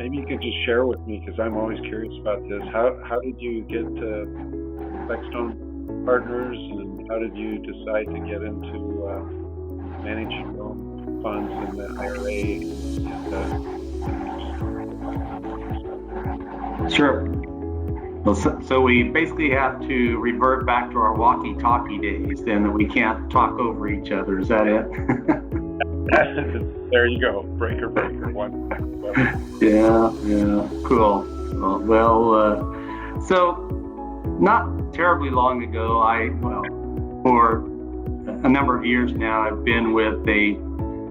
maybe you could just share with me, because I'm always curious about this. How did you get to Beckstone Partners, and how did you decide to get into managing your own funds in the IRA? Sure. Well, so we basically have to revert back to our walkie-talkie days, and we can't talk over each other. Is that it? There you go. Breaker one. Yeah, cool. Well, so not terribly long ago, for a number of years now, I've been with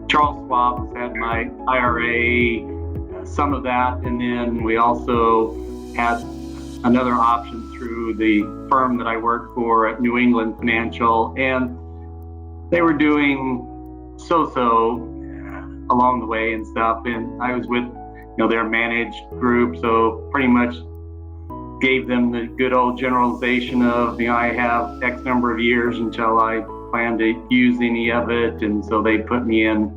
Charles Schwab has had my IRA, some of that, and then we also had another option through the firm that I worked for at New England Financial, and they were doing so-so along the way and stuff, and I was with their managed group, so pretty much gave them the good old generalization of I have X number of years until I plan to use any of it, and so they put me in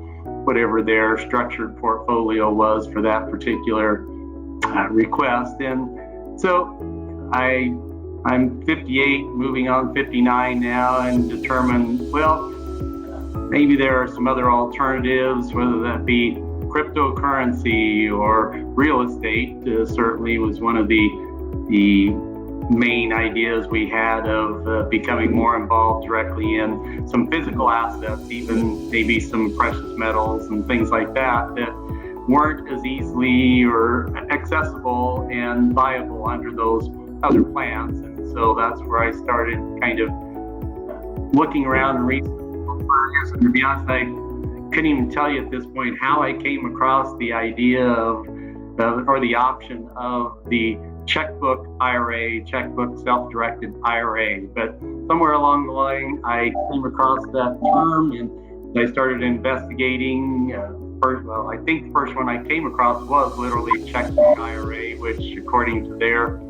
whatever their structured portfolio was for that particular request. And so I'm 58, moving on 59 now, and determined, well, maybe there are some other alternatives, whether that be cryptocurrency or real estate. Certainly was one of the main ideas we had of becoming more involved directly in some physical assets, even maybe some precious metals and things like that weren't as easily or accessible and viable under those other plans. And so that's where I started kind of looking around and researching. And to be honest, I couldn't even tell you at this point how I came across the idea of or the option of the checkbook IRA, checkbook self-directed IRA. But somewhere along the line, I came across that term and I started investigating. I think the first one I came across was literally checkbook IRA, which according to their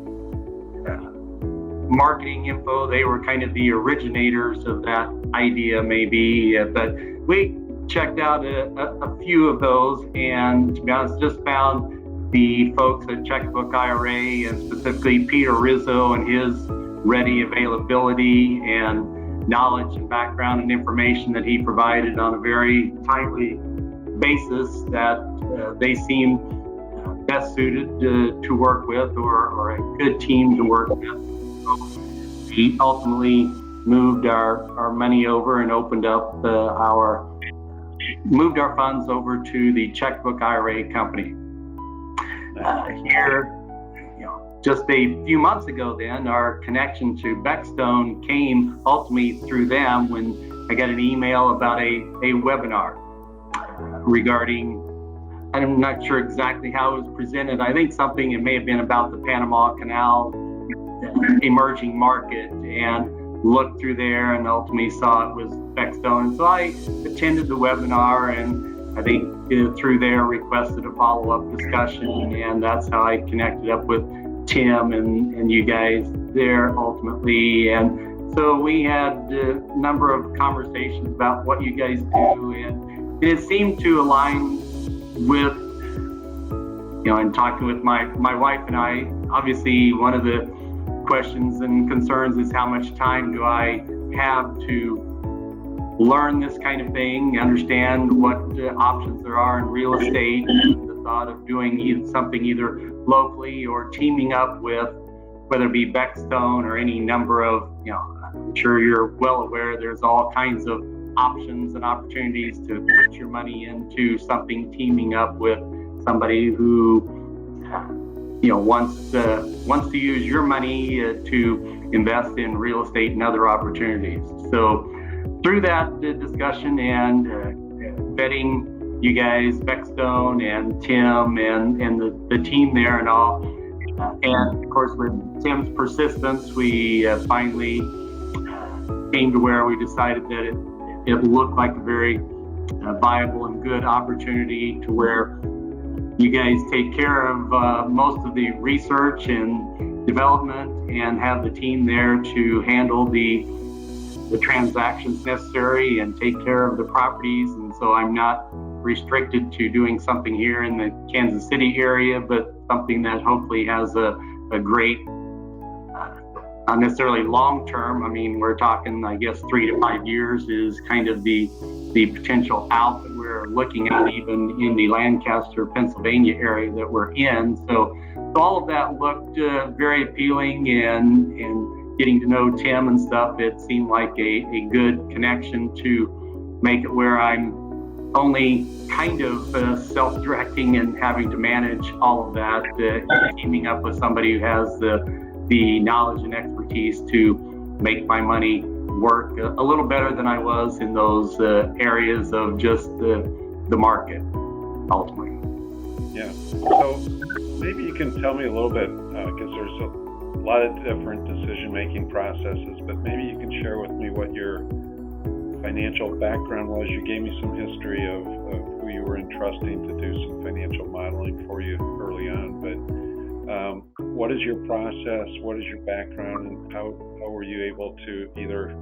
marketing info, they were kind of the originators of that idea maybe. But we checked out a few of those, and to be honest, just found the folks at Checkbook IRA, and specifically Peter Rizzo and his ready availability and knowledge and background and information that he provided on a very timely basis, that they seem best suited to work with, or a good team to work with. So he ultimately moved our money over and opened up moved our funds over to the Checkbook IRA company. Here, just a few months ago then, our connection to Beckstone came ultimately through them when I got an email about a webinar regarding, I'm not sure exactly how it was presented. I think it may have been about the Panama Canal emerging market, and looked through there and ultimately saw it was Beckstone. And so I attended the webinar, and I think through there requested a follow-up discussion, and that's how I connected up with Tim and you guys there ultimately. And so we had a number of conversations about what you guys do, and it seemed to align with, and talking with my wife and I, obviously one of the questions and concerns is how much time do I have to learn this kind of thing, understand what options there are in real estate, and the thought of doing something either locally or teaming up with, whether it be Beckstone or any number of, I'm sure you're well aware, there's all kinds of options and opportunities to put your money into something, teaming up with somebody who wants to use your money to invest in real estate and other opportunities. So through that discussion and vetting you guys, Beckstone and Tim and the team there and all, and of course with Tim's persistence, we finally came to where we decided that it looked like a very viable and good opportunity to where you guys take care of most of the research and development and have the team there to handle the transactions necessary and take care of the properties. And so I'm not restricted to doing something here in the Kansas City area, but something that hopefully has a great, not necessarily long term. I mean, we're talking, I guess, 3 to 5 years is kind of the potential out that we're looking at, even in the Lancaster, Pennsylvania area that we're in. So all of that looked very appealing, and getting to know Tim and stuff, it seemed like a good connection to make it where I'm only kind of self-directing and having to manage all of that, teaming up with somebody who has the knowledge and expertise to make my money work a little better than I was in those areas of just the market, ultimately. Yeah. So maybe you can tell me a little bit, because there's a lot of different decision-making processes, but maybe you can share with me what your financial background was. You gave me some history of who you were entrusting to do some financial modeling for you early on, but what is your process? What is your background, and how were you able to either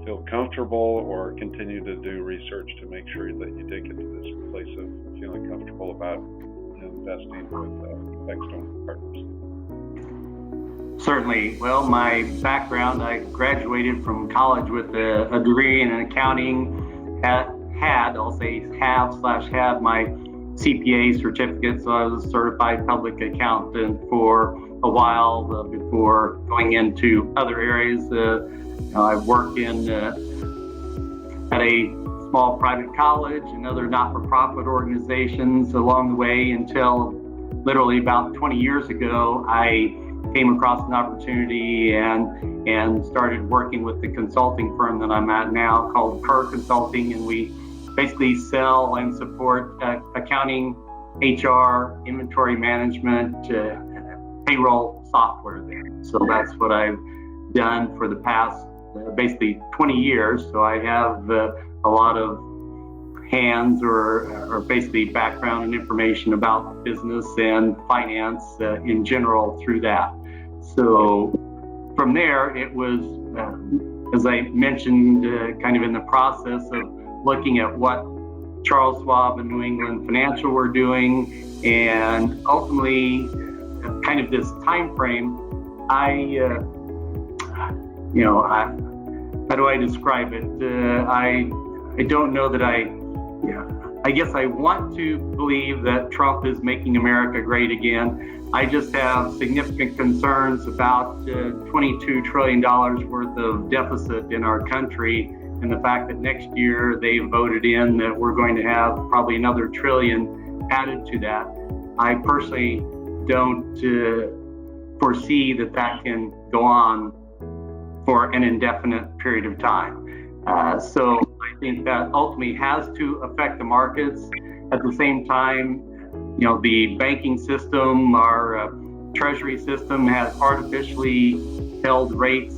feel comfortable or continue to do research to make sure that you did get to this place of feeling comfortable about investing with Beckstone Partners? Certainly. Well, my background, I graduated from college with a degree in accounting, had my CPA certificate, so I was a certified public accountant for a while before going into other areas. I worked at a small private college and other not-for-profit organizations along the way until literally about 20 years ago, I came across an opportunity and started working with the consulting firm that I'm at now called Kerr Consulting, and we basically sell and support accounting, HR, inventory management, payroll software there. So that's what I've done for the past basically 20 years. So I have a lot of hands or basically background and information about business and finance in general through that. So from there, it was, as I mentioned, kind of in the process of looking at what Charles Schwab and New England Financial were doing, and ultimately kind of this time frame, how do I describe it? I don't know that I guess I want to believe that Trump is making America great again. I just have significant concerns about $22 trillion worth of deficit in our country, and the fact that next year they voted in that we're going to have probably another trillion added to that. I personally don't foresee that can go on for an indefinite period of time. So I think that ultimately has to affect the markets. At the same time, the banking system, our treasury system has artificially held rates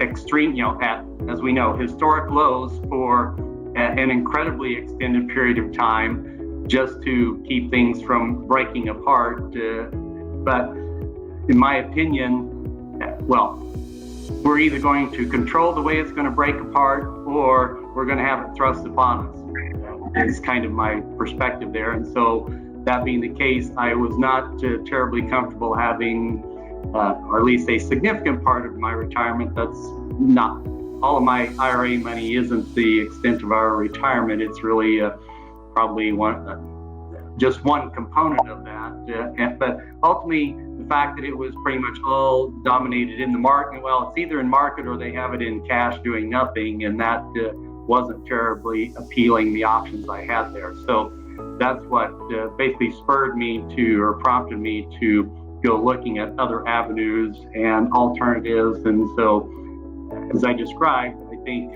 extreme, at, as we know, historic lows for an incredibly extended period of time just to keep things from breaking apart. But in my opinion, we're either going to control the way it's going to break apart, or we're going to have it thrust upon us. It's kind of my perspective there. And so that being the case, I was not terribly comfortable having, or at least a significant part of my retirement, that's not all of my IRA money isn't the extent of our retirement. It's really probably just one component of that. But ultimately, the fact that it was pretty much all dominated in the market, well, it's either in market or they have it in cash doing nothing, and that wasn't terribly appealing, the options I had there. So that's what basically spurred me to, or prompted me to go looking at other avenues and alternatives. And so, as I described, I think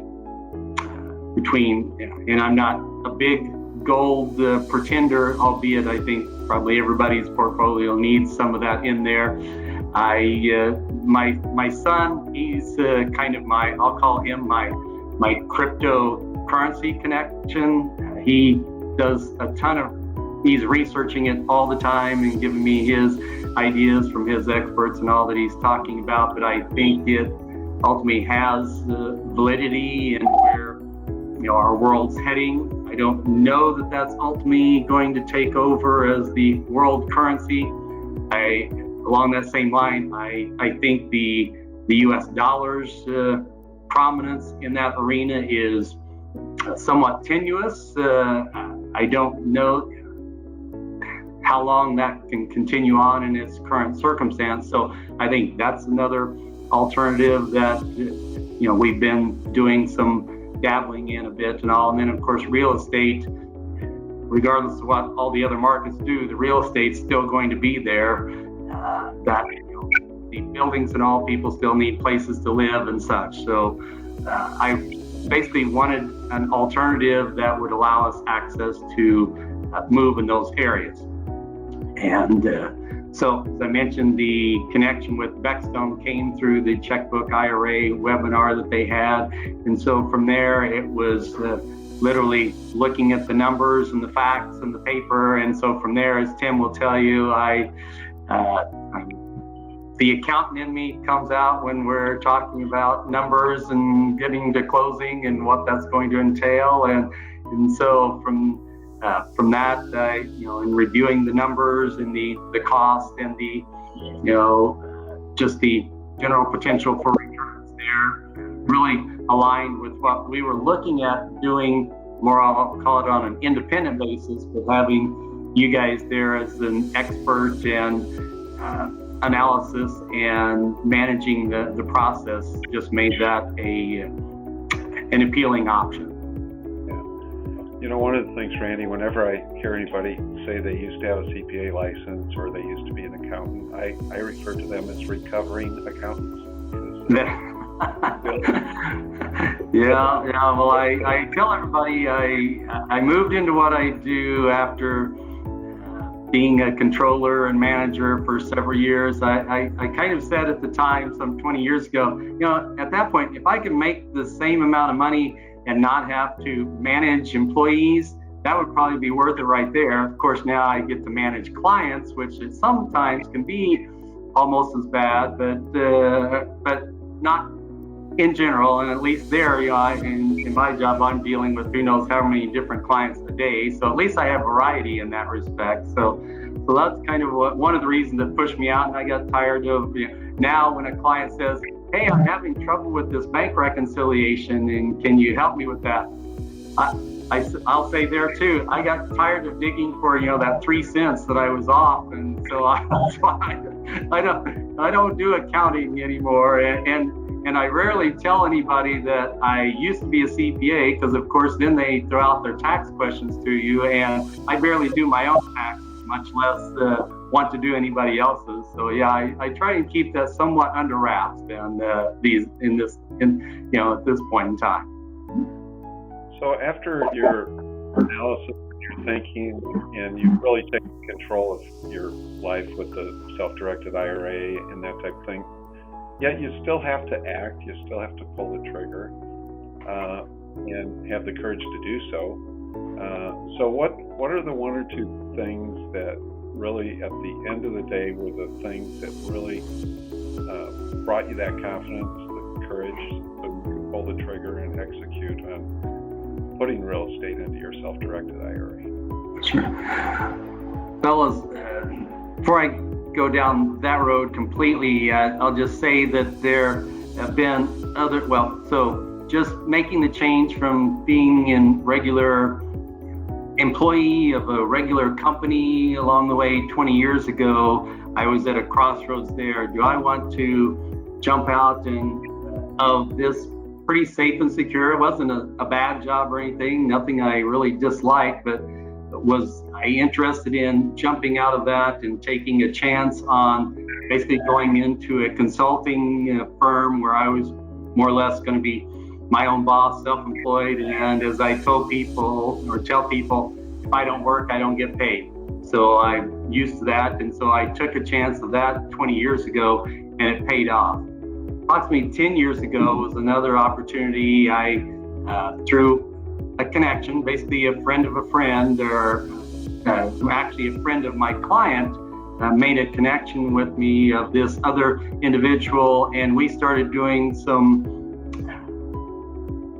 between, and I'm not a big gold pretender, albeit I think probably everybody's portfolio needs some of that in there. My son, he's kind of I'll call him my cryptocurrency connection. He does a ton of, he's researching it all the time and giving me his ideas from his experts and all that he's talking about. But I think it ultimately has validity, and where our world's heading. I don't know that that's ultimately going to take over as the world currency. Along that same line, I think the U.S. dollar's prominence in that arena is somewhat tenuous. I don't know how long that can continue on in its current circumstance. So I think that's another alternative that we've been doing some dabbling in a bit and all. And then of course real estate, regardless of what all the other markets do, the real estate's still going to be there. The buildings and all, people still need places to live and such. So I basically wanted an alternative that would allow us access to move in those areas. And so, as I mentioned, the connection with Beckstone came through the Checkbook IRA webinar that they had. And so from there, it was literally looking at the numbers and the facts and the paper. And so from there, as Tim will tell you, the accountant in me comes out when we're talking about numbers and getting to closing and what that's going to entail. And so from that, in reviewing the numbers and the cost and the, just the general potential for returns there, really aligned with what we were looking at doing more, I'll call it on an independent basis, but having you guys there as an expert and analysis and managing the process just made that an appealing option. One of the things, Randy, whenever I hear anybody say they used to have a CPA license or they used to be an accountant, I refer to them as recovering accountants. Well, I tell everybody I moved into what I do after being a controller and manager for several years. I kind of said at the time, some 20 years ago, at that point, if I could make the same amount of money and not have to manage employees, that would probably be worth it right there. Of course, now I get to manage clients, which it sometimes can be almost as bad, but not in general. And at least there, in my job, I'm dealing with who knows how many different clients a day. So at least I have variety in that respect. So that's kind of one of the reasons that pushed me out. And I got tired of, now when a client says, "Hey, I'm having trouble with this bank reconciliation, and can you help me with that?" I'll say there too, I got tired of digging for that 3 cents that I was off, and so I don't do accounting anymore. And I rarely tell anybody that I used to be a CPA, because of course then they throw out their tax questions to you, and I barely do my own taxes, much less want to do anybody else's. So I try and keep that somewhat under wraps and at this point in time. So after your analysis, your thinking, and you've really taken control of your life with the self-directed IRA and that type of thing, yet you still have to act, you still have to pull the trigger and have the courage to do so. So what are the one or two things that really at the end of the day were the things that really brought you that confidence, the courage, so you could pull the trigger and execute on putting real estate into your self-directed IRA? Sure. Fellas, before I go down that road completely, I'll just say that there have been so just making the change from being in regular employee of a regular company along the way 20 years ago, I was at a crossroads there. Do I want to jump out of this pretty safe and secure? It wasn't a bad job or anything, nothing I really disliked, but was I interested in jumping out of that and taking a chance on basically going into a consulting firm where I was more or less going to be my own boss, self-employed, and as I tell people, if I don't work, I don't get paid. So I'm used to that, and so I took a chance of that 20 years ago, and it paid off. Approximately 10 years ago was another opportunity. I, through a connection, basically a friend of a friend, or actually a friend of my client, made a connection with me of this other individual, and we started doing some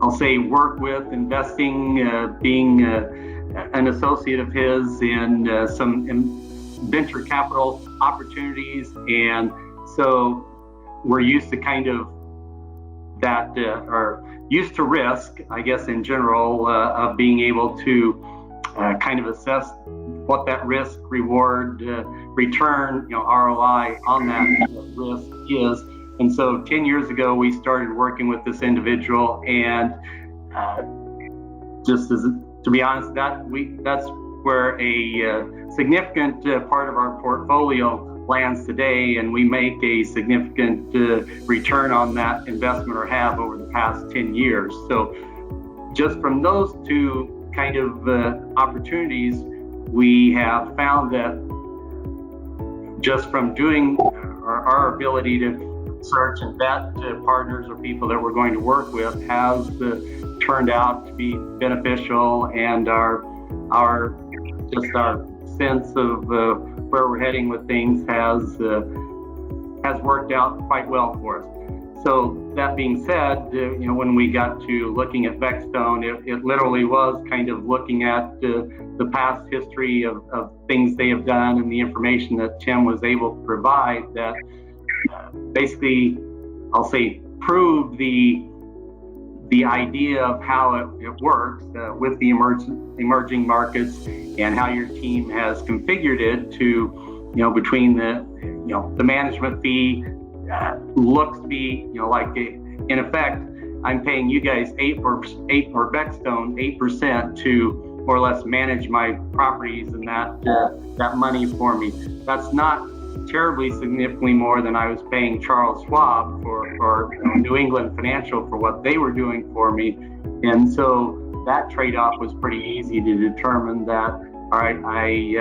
I'll say, work with, investing, being an associate of his in some venture capital opportunities. And so we're used to kind of that, or used to risk, I guess, in general, of being able to kind of assess what that risk, reward, return, ROI on that risk is. And so 10 years ago, we started working with this individual, and just as, to be honest, that's where a significant part of our portfolio lands today, and we make a significant return on that investment, or have over the past 10 years. So just from those two kind of opportunities, we have found that just from doing our ability to search and vet partners or people that we're going to work with has turned out to be beneficial, and our sense of where we're heading with things has worked out quite well for us. So that being said, when we got to looking at Beckstone, it literally was kind of looking at the past history of things they have done and the information that Tim was able to provide that basically, I'll say, proved the idea of how it works with the emerging markets, and how your team has configured it to, between the management fee looks to be, like in effect, I'm paying you guys 8 or Beckstone 8% to more or less manage my properties, and that money for me. That's not terribly significantly more than I was paying Charles Schwab or New England Financial for what they were doing for me. And so that trade-off was pretty easy to determine that, all right, I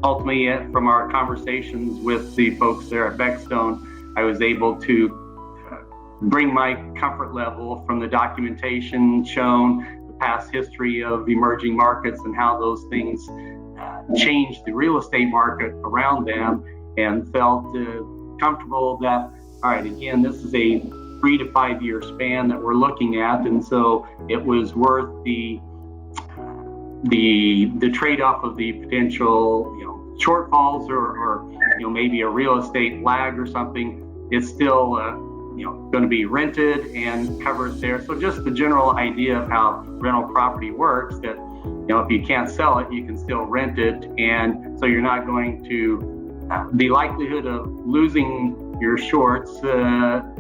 ultimately, from our conversations with the folks there at Beckstone, I was able to bring my comfort level from the documentation shown, the past history of emerging markets and how those things changed the real estate market around them, and felt comfortable that, all right, again, this is a 3 to 5 year span that we're looking at, and so it was worth the trade-off of the potential, shortfalls or maybe a real estate lag or something. It's still going to be rented and covered there. So just the general idea of how rental property works, that if you can't sell it, you can still rent it, and so you're not going to the likelihood of losing your shorts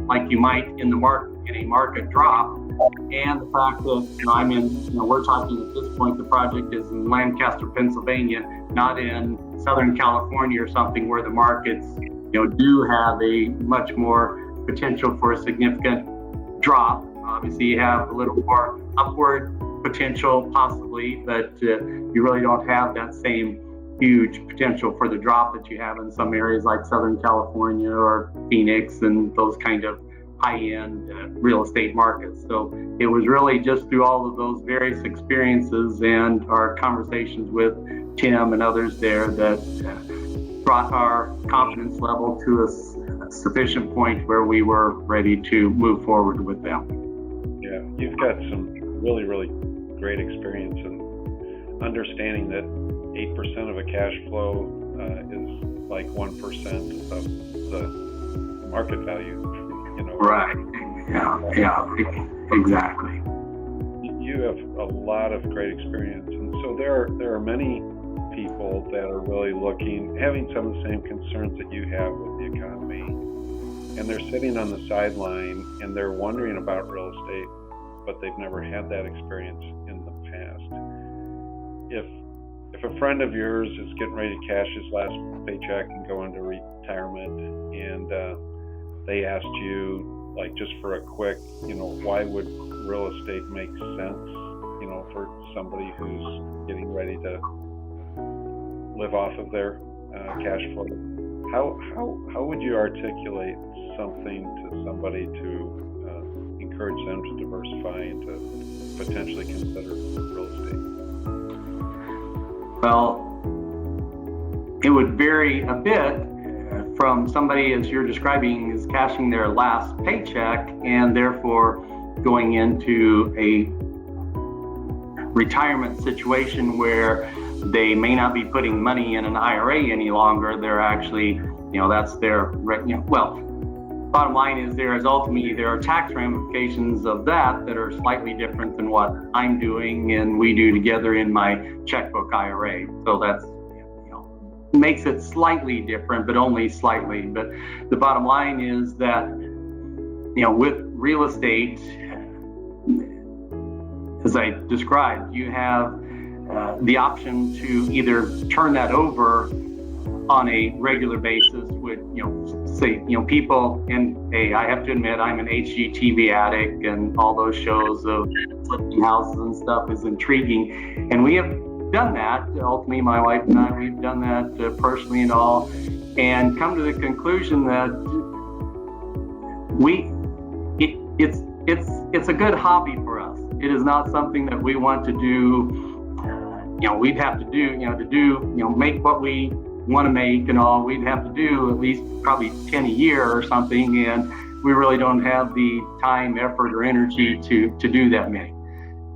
like you might in the market, in a market drop. And the fact that I'm in, we're talking at this point, the project is in Lancaster, Pennsylvania, not in Southern California or something where the markets do have a much more potential for a significant drop. Obviously, you have a little more upward potential possibly, but you really don't have that same huge potential for the drop that you have in some areas like Southern California or Phoenix and those kind of high-end real estate markets. So it was really just through all of those various experiences and our conversations with Tim and others there that brought our confidence level to a sufficient point where we were ready to move forward with them. Yeah, you've got some really, really great experience in understanding that 8% of a cash flow is like 1% of the market value. Right. Yeah, exactly. You have a lot of great experience, and so there are many people that are really having some of the same concerns that you have with the economy, and they're sitting on the sideline and they're wondering about real estate, but they've never had that experience in the past. If a friend of yours is getting ready to cash his last paycheck and go into retirement, and they asked you, like, just for a quick, why would real estate make sense, for somebody who's getting ready to live off of their cash flow, how would you articulate something to somebody to encourage them to diversify and to potentially consider real estate? Well, it would vary a bit from somebody, as you're describing, is cashing their last paycheck and therefore going into a retirement situation where they may not be putting money in an IRA any longer. They're actually, that's their, well, bottom line is there are tax ramifications of that are slightly different than what I'm doing and we do together in my checkbook IRA. So that's, makes it slightly different, but only slightly. But the bottom line is that, with real estate, as I described, you have the option to either turn that over on a regular basis with, say, people, and hey, I have to admit, I'm an HGTV addict, and all those shows of flipping houses and stuff is intriguing. And we have done that. Ultimately, my wife and I, we've done that personally and all, and come to the conclusion that it's a good hobby for us. It is not something that we want to do. We'd have to do, make what we want to make and all. We'd have to do at least probably 10 a year or something, and we really don't have the time, effort, or energy to do that many.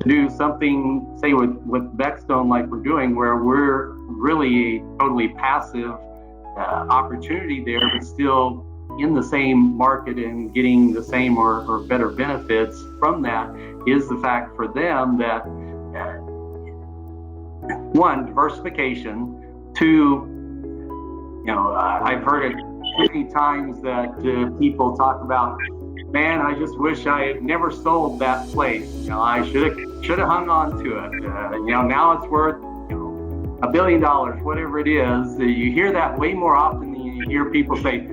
To do something, say with Beckstone like we're doing, where we're really a totally passive opportunity there, but still in the same market and getting the same or better benefits from that, is the fact for them that one, diversification. Two, I've heard it many times that people talk about, man, I just wish I had never sold that place. I should have hung on to it. Now it's worth $1 billion, whatever it is. You hear that way more often than you hear people say,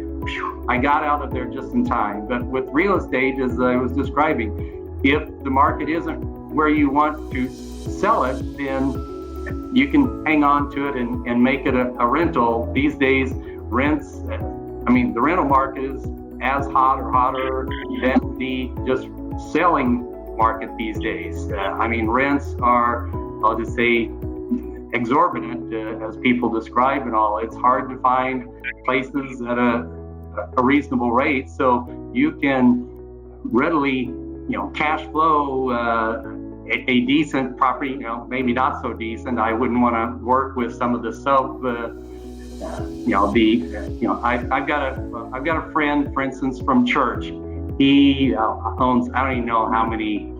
I got out of there just in time. But with real estate, as I was describing, if the market isn't where you want to sell it, then you can hang on to it and make it a rental. These days, rents, the rental market is as hot or hotter than the just selling market these days. Rents are, I'll just say, exorbitant, as people describe and all. It's hard to find places at a reasonable rate, so you can readily, cash flow a decent property, maybe not so decent. I wouldn't want to work with some of the I've got a friend, for instance, from church. He owns, I don't even know how many,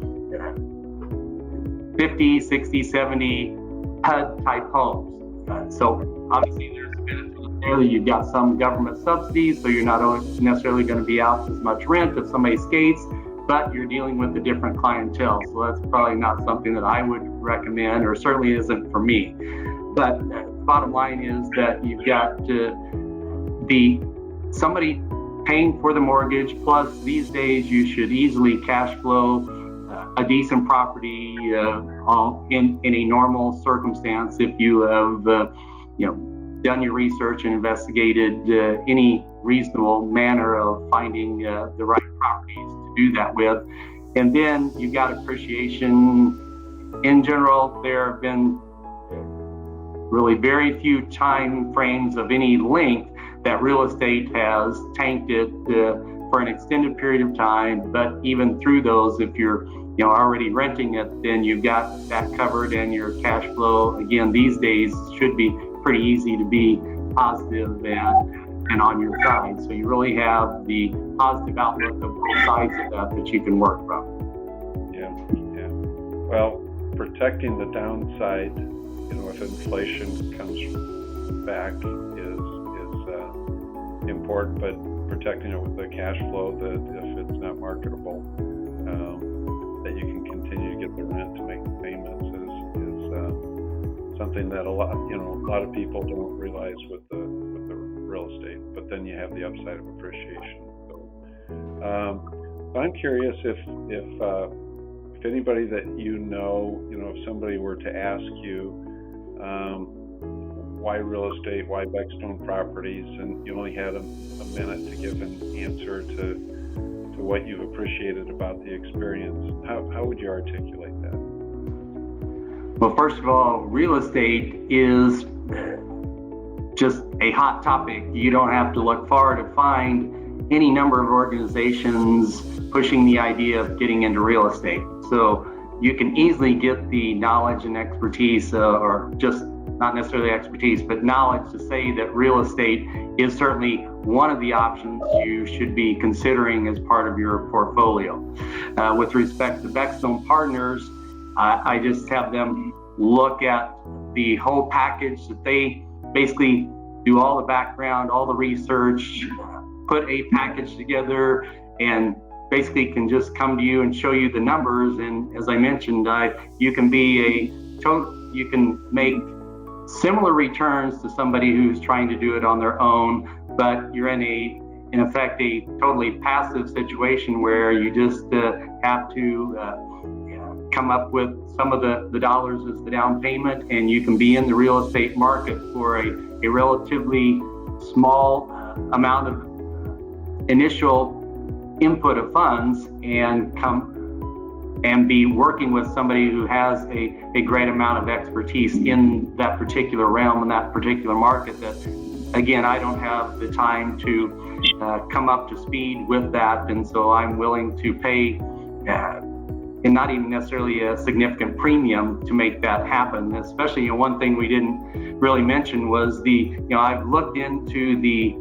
50, 60, 70 HUD type homes. So obviously there's a benefit there. You've got some government subsidies, so you're not necessarily going to be out as much rent if somebody skates, but you're dealing with a different clientele. So that's probably not something that I would recommend, or certainly isn't for me. But bottom line is that you've got somebody paying for the mortgage, plus these days you should easily cash flow a decent property in a normal circumstance if you have done your research and investigated any reasonable manner of finding the right properties to do that with. And then you've got appreciation. In general, there have been really very few time frames of any length that real estate has tanked it for an extended period of time. But even through those, if you're already renting it, then you've got that covered, and your cash flow, again, these days should be pretty easy to be positive and on your side. So you really have the positive outlook of both sides of that you can work from. Yeah. Well, protecting the downside, if inflation comes back is important, but protecting it with the cash flow, that if it's not marketable, that you can continue to get the rent to make the payments is something that a lot of people don't realize with the real estate. But then you have the upside of appreciation. So I'm curious if anybody that if somebody were to ask you why real estate, why Beckstone Properties, and you only had a minute to give an answer to what you've appreciated about the experience, how would you articulate that? Well, first of all, real estate is just a hot topic. You don't have to look far to find any number of organizations pushing the idea of getting into real estate. So you can easily get the knowledge and expertise, or just not necessarily expertise, but knowledge to say that real estate is certainly one of the options you should be considering as part of your portfolio. With respect to Beckstone Partners, I just have them look at the whole package, that they basically do all the background, all the research, put a package together, and basically can just come to you and show you the numbers. And as I mentioned, you can make similar returns to somebody who's trying to do it on their own, but you're in effect a totally passive situation where you just have to come up with some of the dollars as the down payment, and you can be in the real estate market for a relatively small amount of initial input of funds, and come and be working with somebody who has a great amount of expertise in that particular realm, in that particular market, that again, I don't have the time to come up to speed with that. And so I'm willing to pay and not even necessarily a significant premium to make that happen. Especially, one thing we didn't really mention was I've looked into the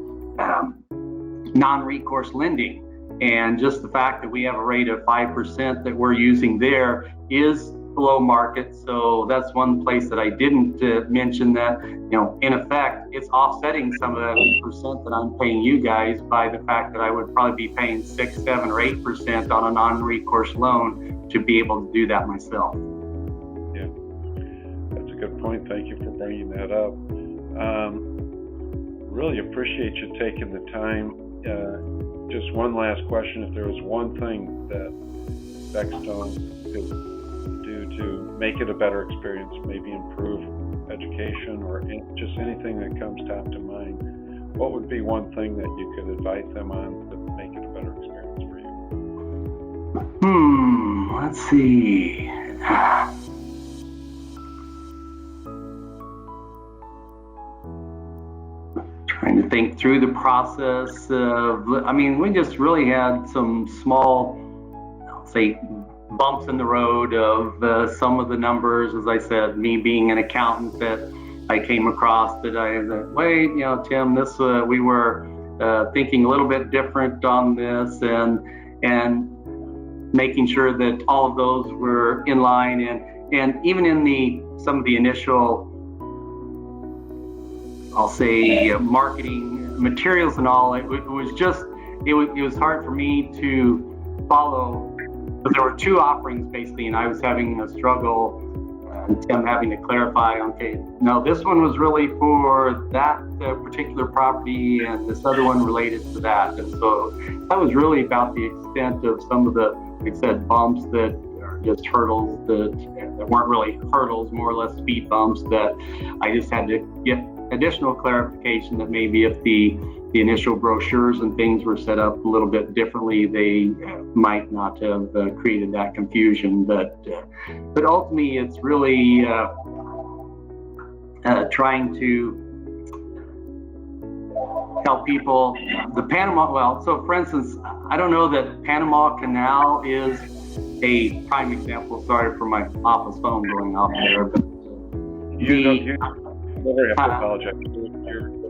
non-recourse lending, and just the fact that we have a rate of 5% that we're using there is below market. So that's one place that I didn't mention, that, in effect, it's offsetting some of that 8% that I'm paying you guys by the fact that I would probably be paying 6, 7, or 8% on a non-recourse loan to be able to do that myself. Yeah, that's a good point. Thank you for bringing that up. Really appreciate you taking the time. Just one last question. If there was one thing that Beckstone could do to make it a better experience, maybe improve education, or just anything that comes top to mind, what would be one thing that you could advise them on to make it a better experience for you? Let's see. Trying to think through the process of, we just really had some small, I'll say, bumps in the road of some of the numbers. As I said, me being an accountant, that I came across that wait, Tim, this we were thinking a little bit different on this, and making sure that all of those were in line, and even in some of the initial, I'll say, marketing materials and all, it was hard for me to follow, but there were two offerings basically, and I was having a struggle, Tim having to clarify, okay, no, this one was really for that particular property, and this other one related to that. And so that was really about the extent of some of the, like I said, bumps that are just hurdles that weren't really hurdles, more or less speed bumps, that I just had to get additional clarification that maybe if the initial brochures and things were set up a little bit differently, they might not have created that confusion. But ultimately, it's really trying to help people. The Panama, so for instance, I don't know that Panama Canal is a prime example. Sorry for my office phone going off there. But you never have to apologize.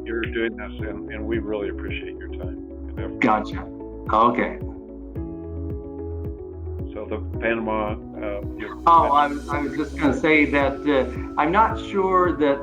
You're doing this, and we really appreciate your time. Gotcha. Okay. So the Panama. I was just going to say that I'm not sure that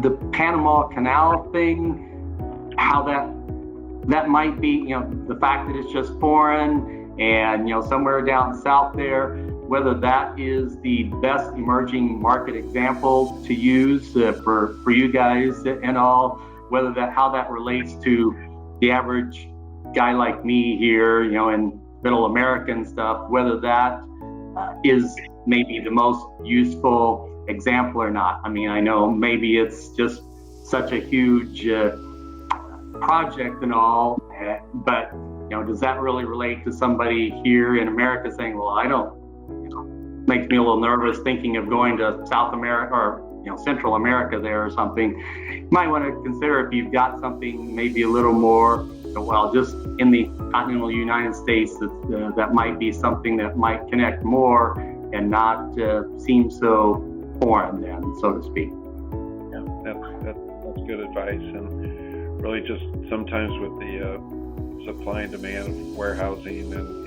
the Panama Canal thing, how that might be, the fact that it's just foreign and, somewhere down south there, whether that is the best emerging market example to use for you guys and all, whether how that relates to the average guy like me here, in middle America and stuff, whether that is maybe the most useful example or not. I know maybe it's just such a huge project and all, but does that really relate to somebody here in America saying, well, I don't, makes me a little nervous thinking of going to South America or Central America there or something. You might want to consider if you've got something maybe a little more well, just in the continental United States, that might be something that might connect more and not seem so foreign, then, so to speak. Yeah, that's good advice, and really just sometimes with the supply and demand of warehousing and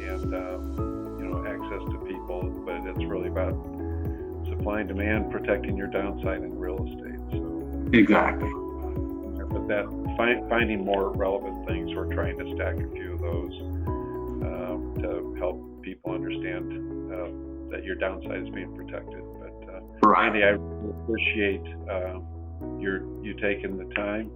access to people, but it's really about supply and demand, protecting your downside in real estate. So exactly. But that finding more relevant things, we're trying to stack a few of those to help people understand that your downside is being protected. But right. Andy, I appreciate you taking the time